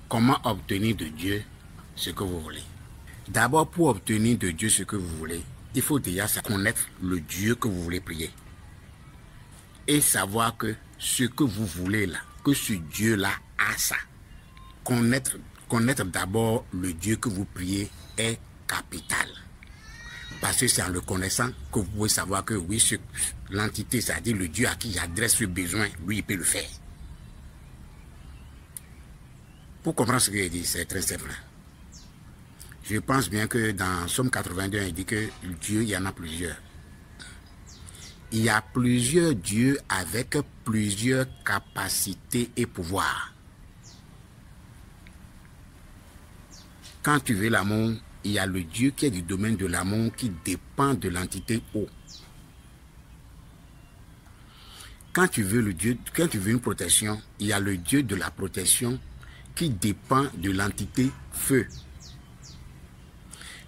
comment obtenir de Dieu ce que vous voulez? D'abord, pour obtenir de Dieu ce que vous voulez, il faut déjà connaître le Dieu que vous voulez prier. Et savoir que ce que vous voulez là, que ce Dieu-là a ça. Connaître d'abord le Dieu que vous priez est capital. Parce que c'est en le connaissant que vous pouvez savoir que oui, l'entité, c'est-à-dire le Dieu à qui j'adresse ce besoin, lui, il peut le faire. Pour comprendre ce que j'ai dit, c'est très simple. Je pense bien que dans Somme 82, il dit que Dieu, il y en a plusieurs. Il y a plusieurs dieux avec plusieurs capacités et pouvoirs. Quand tu veux l'amour, il y a le Dieu qui est du domaine de l'amour qui dépend de l'entité eau. Quand tu veux une protection, il y a le Dieu de la protection qui dépend de l'entité feu.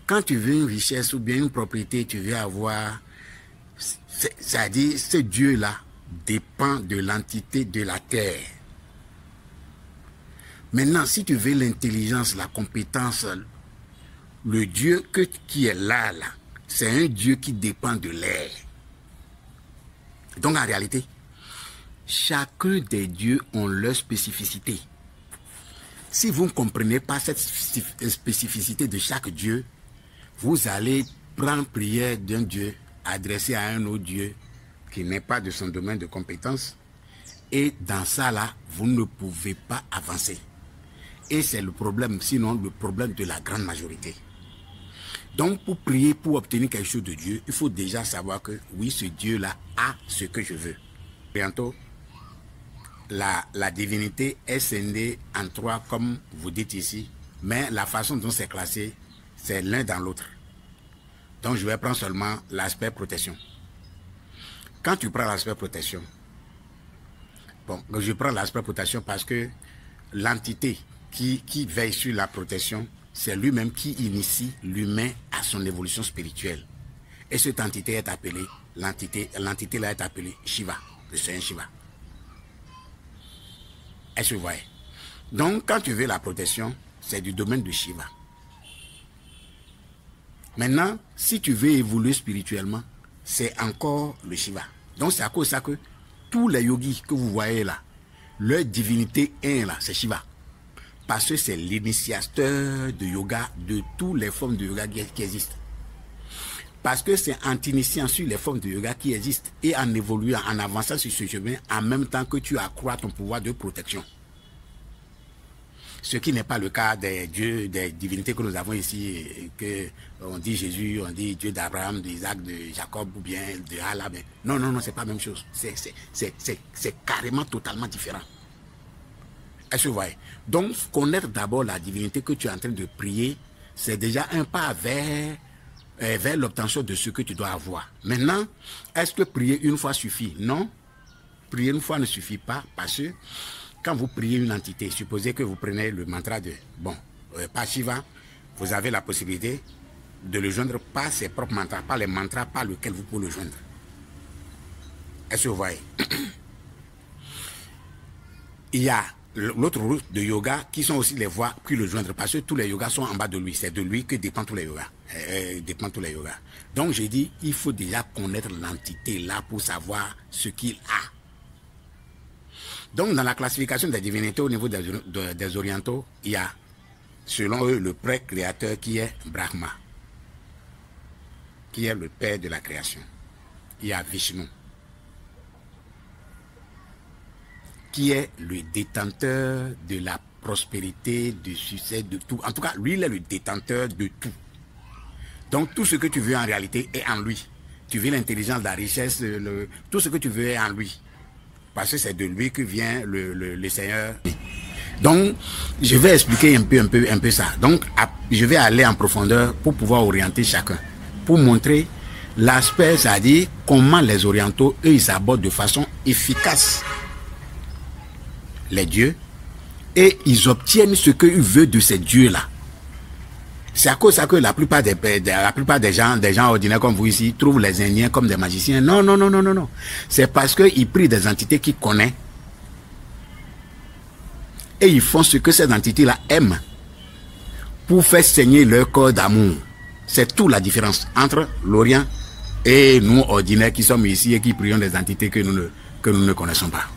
Quand tu veux une richesse ou bien une propriété, tu veux avoir, c'est-à-dire ce Dieu-là dépend de l'entité de la terre. Maintenant, si tu veux l'intelligence, la compétence, le Dieu qui est là, c'est un Dieu qui dépend de l'air. Donc en réalité, chacun des dieux ont leur spécificité. Si vous ne comprenez pas cette spécificité de chaque Dieu, vous allez prendre prière d'un Dieu adressé à un autre Dieu qui n'est pas de son domaine de compétence. Et dans ça là, vous ne pouvez pas avancer. Et c'est le problème, sinon le problème de la grande majorité. Donc pour prier, pour obtenir quelque chose de Dieu, il faut déjà savoir que oui, ce Dieu-là a ce que je veux. Bientôt, la divinité est scindée en trois, comme vous dites ici, mais la façon dont c'est classé, c'est l'un dans l'autre. Donc je vais prendre seulement l'aspect protection. Quand tu prends l'aspect protection, bon, je prends l'aspect protection parce que l'entité qui veille sur la protection, c'est lui-même qui initie l'humain à son évolution spirituelle. Et cette entité est appelée, l'entité là est appelée Shiva, le Seigneur Shiva. Est-ce que vous voyez? Donc, quand tu veux la protection, c'est du domaine de Shiva. Maintenant, si tu veux évoluer spirituellement, c'est encore le Shiva. Donc, c'est à cause de ça que tous les yogis que vous voyez là, leur divinité est là, c'est Shiva. Parce que c'est l'initiateur de yoga, de toutes les formes de yoga qui existent. Parce que c'est en t'initiant sur les formes de yoga qui existent et en évoluant, en avançant sur ce chemin, en même temps que tu accrois ton pouvoir de protection. Ce qui n'est pas le cas des dieux, des divinités que nous avons ici, que on dit Jésus, on dit Dieu d'Abraham, d'Isaac, de Jacob ou bien de Allah. Non, non, non, c'est pas la même chose. C'est carrément totalement différent. Est-ce que vous voyez? Donc, connaître d'abord la divinité que tu es en train de prier, c'est déjà un pas vers l'obtention de ce que tu dois avoir. Maintenant, est-ce que prier une fois suffit? Non. Prier une fois ne suffit pas parce que quand vous priez une entité, supposez que vous prenez le mantra de, bon, pas Shiva, vous avez la possibilité de le joindre par ses propres mantras, pas les mantras par lesquels vous pouvez le joindre. Est-ce que vous voyez? Il y a l'autre route de yoga qui sont aussi les voies qui le joindre parce que tous les yogas sont en bas de lui. C'est de lui que dépendent tous les yogas. Donc j'ai dit, il faut déjà connaître l'entité là pour savoir ce qu'il a. Donc dans la classification des divinités au niveau des orientaux, il y a selon eux le pré-créateur qui est Brahma, qui est le père de la création. Il y a Vishnu, qui est le détenteur de la prospérité, du succès, de tout. En tout cas, lui, il est le détenteur de tout. Donc, tout ce que tu veux en réalité est en lui. Tu veux l'intelligence, la richesse, tout ce que tu veux est en lui. Parce que c'est de lui que vient le Seigneur. Donc, je vais expliquer un peu ça. Donc, je vais aller en profondeur pour pouvoir orienter chacun. Pour montrer l'aspect, c'est-à-dire comment les orientaux, eux, ils abordent de façon efficace les dieux et ils obtiennent ce qu'ils veulent de ces dieux-là. C'est à cause de ça que la plupart des gens ordinaires comme vous ici trouvent les Indiens comme des magiciens. Non, non, non, non, non, non. C'est parce qu'ils prient des entités qu'ils connaissent Et ils font ce que ces entités-là aiment pour faire saigner leur corps d'amour. C'est tout la différence entre l'Orient et nous ordinaires qui sommes ici et qui prions des entités que nous ne connaissons pas.